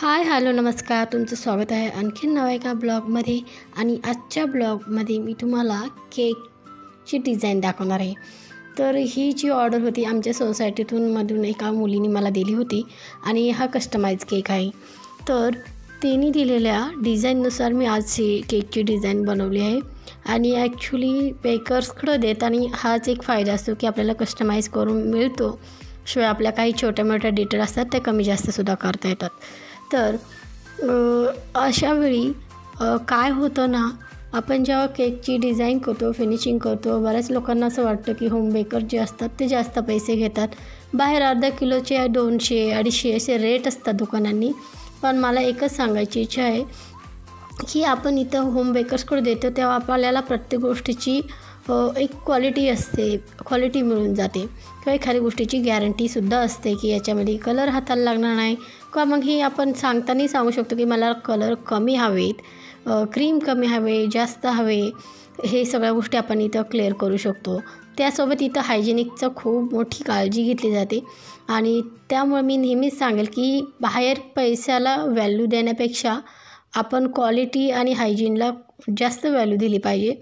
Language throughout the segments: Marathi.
हाय हॅलो नमस्कार, तुमचं स्वागत आहे आणखीन नव्या एका ब्लॉगमध्ये. आणि आजच्या ब्लॉगमध्ये मी तुम्हाला केकची डिझाईन दाखवणार आहे. तर ही जी ऑर्डर होती आमच्या सोसायटीतून एका मुलीने मला दिली होती आणि हा कस्टमाइज केक आहे. तर तिने दिलेल्या डिझाईननुसार मी आज ही केकची डिझाईन बनवली आहे. आणि ॲक्च्युली बेकर्सकडं देताना हाच एक फायदा असतो की आपल्याला कस्टमाइज करून मिळतो. शिवाय आपल्या काही छोट्या मोठ्या डिटेल असतात त्या कमी जास्तसुद्धा करता येतात. तर अशा वेळी काय होतं ना, आपण जेव्हा केकची डिझाईन करतो, फिनिशिंग करतो, बऱ्याच लोकांना असं वाटतं की होम बेकर जे असतात ते जास्त पैसे घेतात. बाहेर अर्धा किलोचे 200-250 असे रेट असतात दुकानांनी. पण मला एकच सांगायची इच्छा आहे की आपण इथं होम बेकर्सकडे देतो तेव्हा आपल्याला प्रत्येक गोष्टीची एक क्वालिटी असते, क्वालिटी मिळून जाते. किंवा एखाद्या गोष्टीची गॅरंटीसुद्धा असते की याच्यामध्ये कलर हाताला लागणार नाही. किंवा मग ही आपण सांगताना सांगू शकतो की मला कलर कमी हवेत, क्रीम कमी हवे, जास्त हवे, हे सगळ्या गोष्टी आपण इथं क्लिअर करू शकतो. त्यासोबत इथं हायजेनिकचं खूप मोठी काळजी घेतली जाते. आणि त्यामुळे मी नेहमीच सांगेल की बाहेर पैशाला व्हॅल्यू देण्यापेक्षा आपण क्वालिटी आणि हायजीनला जास्त व्हॅल्यू दिली पाहिजे.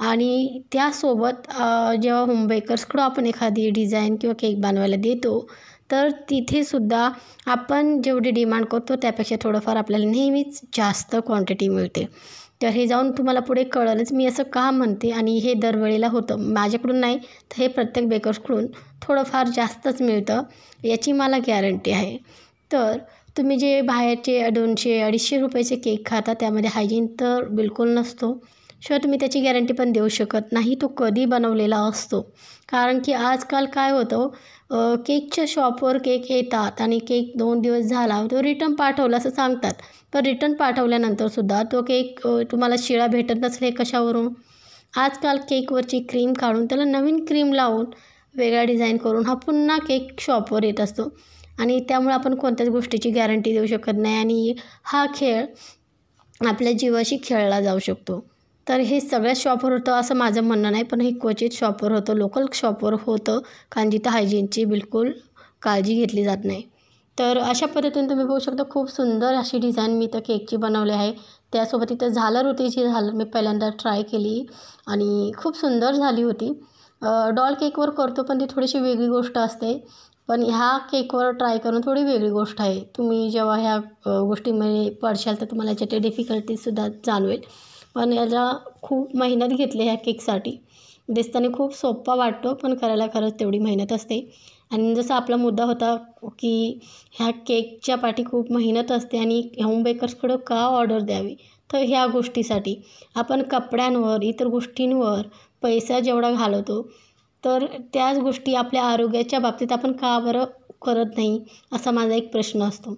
आणि त्यासोबत जेव्हा होम बेकर्सकडं आपण एखादी डिझाईन किंवा केक बनवायला देतो तर तिथेसुद्धा आपण जेवढी डिमांड करतो त्यापेक्षा थोडंफार आपल्याला नेहमीच जास्त क्वांटिटी मिळते. तर हे जाऊन तुम्हाला पुढे कळेलच मी असं का म्हणते. आणि हे दरवेळेला होतं, माझ्याकडून नाही तर हे प्रत्येक बेकर्सकडून थोडंफार जास्तच मिळतं, याची मला गॅरंटी आहे. तर तुम्ही जे बाहेरचे 200-250 रुपयाचे केक खाता त्यामध्ये हायजीन तर बिलकुल नसतो. शिवाय तुम्ही त्याची गॅरंटी पण देऊ शकत नाही तो कधी बनवलेला असतो. कारण की आजकाल काय होतं, केकच्या शॉपवर केक येतात आणि केक 2 दिवस झाला तो रिटर्न पाठवला असं सांगतात. पण रिटर्न पाठवल्यानंतरसुद्धा तो केक तुम्हाला शिळा भेटत नसेल, हे कशावरून? आजकाल केकवरची क्रीम काढून त्याला नवीन क्रीम लावून वेगळ्या डिझाईन करून हा पुन्हा केक शॉपवर येत असतो. आणि त्यामुळे आपण कोणत्याच गोष्टीची गॅरंटी देऊ शकत नाही आणि हा खेळ आपल्या जीवाशी खेळला जाऊ शकतो. तर हे सगळ्याच शॉपवर होतं असं माझं म्हणणं नाही, पण हे क्वचित शॉपवर होतं, लोकल शॉपवर होतं, कारण जिथं हायजीनची बिलकुल काळजी घेतली जात नाही. तर अशा पद्धतीने तुम्ही बघू शकता खूप सुंदर अशी डिझाईन मी त्या केकची बनवली आहे. त्यासोबत इथं झालर होती, जी झालर मी पहिल्यांदा ट्राय केली आणि खूप सुंदर झाली होती. डॉल केकवर करतो पण ती थोडीशी वेगळी गोष्ट असते. पण ह्या केकवर ट्राय करून थोडी वेगळी गोष्ट आहे. तुम्ही जेव्हा ह्या गोष्टीमध्ये पडशाल तर तुम्हाला याच्यात डिफिकल्टीसुद्धा जाणवेल. पण याला खूप मेहनत घेतली ह्या केकसाठी. दिसताना खूप सोपा वाटतो पण करायला खरंच तेवढी मेहनत असते. आणि जसा आपला मुद्दा होता की ह्या केकच्या पाठी खूप मेहनत असते आणि होम बेकर्सकडं का ऑर्डर द्यावी, तर ह्या गोष्टीसाठी आपण कपड्यांवर, इतर गोष्टींवर पैसा जेवढा घालवतो तर त्याच गोष्टी आपल्या आरोग्याच्या बाबतीत आपण का बरं करत नाही, असा माझा एक प्रश्न असतो.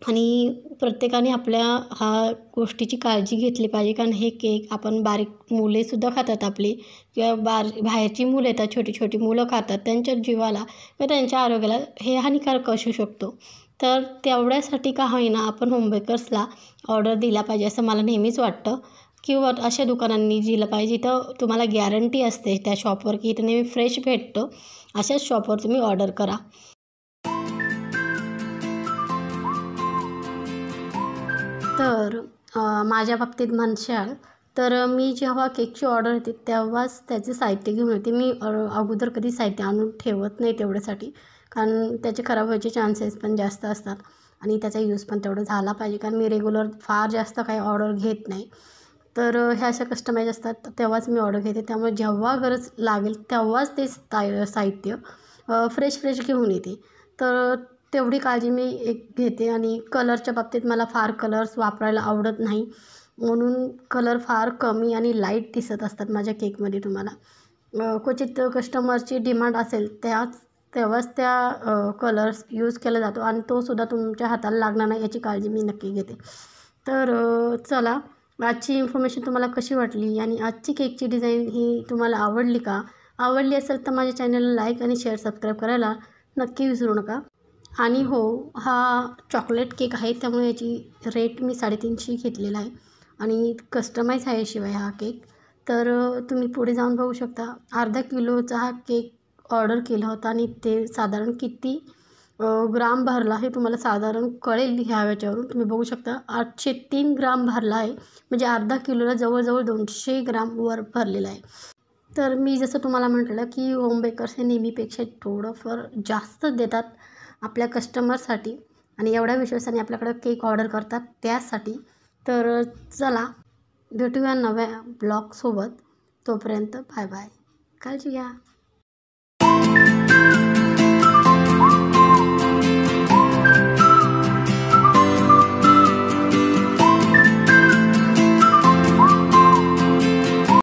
आणि प्रत्येकाने आपल्या ह्या गोष्टीची काळजी घेतली पाहिजे. कारण हे केक आपण बारीक मुलेसुद्धा खातात आपली, किंवा बाहेरची मुलं येतात, छोटी छोटी मुलं खातात, त्यांच्या जीवाला किंवा त्यांच्या आरोग्याला हे हानिकारक असू शकतो. तर तेवढ्यासाठी का होईना आपण होम बेकर्सला ऑर्डर दिला पाहिजे असं मला नेहमीच वाटतं. किंवा अशा दुकानांनी दिलं पाहिजे इथं तुम्हाला गॅरंटी असते त्या शॉपवर की इथं नेहमी फ्रेश भेटतं, अशाच शॉपवर तुम्ही ऑर्डर करा. तर माझ्या बाबतीत म्हणशाल तर मी जेव्हा केकची ऑर्डर येते तेव्हाच त्याचे साहित्य घेऊन येते. मी अगोदर कधी साहित्य आणून ठेवत नाही तेवढ्यासाठी, कारण त्याचे खराब व्हायचे चान्सेस पण जास्त असतात आणि त्याचा यूज पण तेवढं झाला पाहिजे. कारण मी रेग्युलर फार जास्त काही ऑर्डर घेत नाही. तर ह्या अशा कस्टमाइज असतात तेव्हाच मी ऑर्डर घेते. त्यामुळे जेव्हा गरज लागेल तेव्हाच ते साहित्य फ्रेश फ्रेश घेऊन येते. तर तेवढी काळजी मी एक घेते. आणि कलरच्या बाबतीत मला फार कलर्स वापरायला आवडत नाही, म्हणून कलर फार कमी आणि लाईट दिसत असतात माझ्या केकमध्ये तुम्हाला. क्वचित कस्टमरची डिमांड असेल तेव्हाच त्या कलर्स यूज केला जातो आणि तोसुद्धा तुमच्या हाताला लागणार नाही याची काळजी मी नक्की घेते. तर चला, आजची इन्फॉर्मेशन तुम्हाला कशी वाटली आणि आजची केकची डिझाईन ही तुम्हाला आवडली का? आवडली असेल तर माझ्या चॅनलला लाईक आणि शेअर सबस्क्राईब करायला नक्की विसरू नका. आणि हो, हा चॉकलेट केक आहे त्यामुळे याची रेट मी 350 घेतलेला आहे आणि कस्टमाइज आहे शिवाय हा केक. तर तुम्ही पुढे जाऊन बघू शकता. अर्धा किलोचा हा केक ऑर्डर केला होता आणि ते साधारण किती ग्राम भरला हे तुम्हाला साधारण कळेल ह्या ह्याच्यावरून. तुम्ही बघू शकता 803 ग्राम भरला आहे, म्हणजे अर्धा किलोला जवळजवळ 200 ग्राम वर भरलेला आहे. तर मी जसं तुम्हाला म्हटलं की होम बेकर्स हे नेहमीपेक्षा थोडंफार जास्त देतात आपल्या कस्टमरसाठी आणि एवढ्या विश्वासाने आपल्याकडं केक ऑर्डर करतात त्यासाठी. तर चला भेटूया नव्या ब्लॉगसोबत. तोपर्यंत बाय बाय. काळजी घ्या.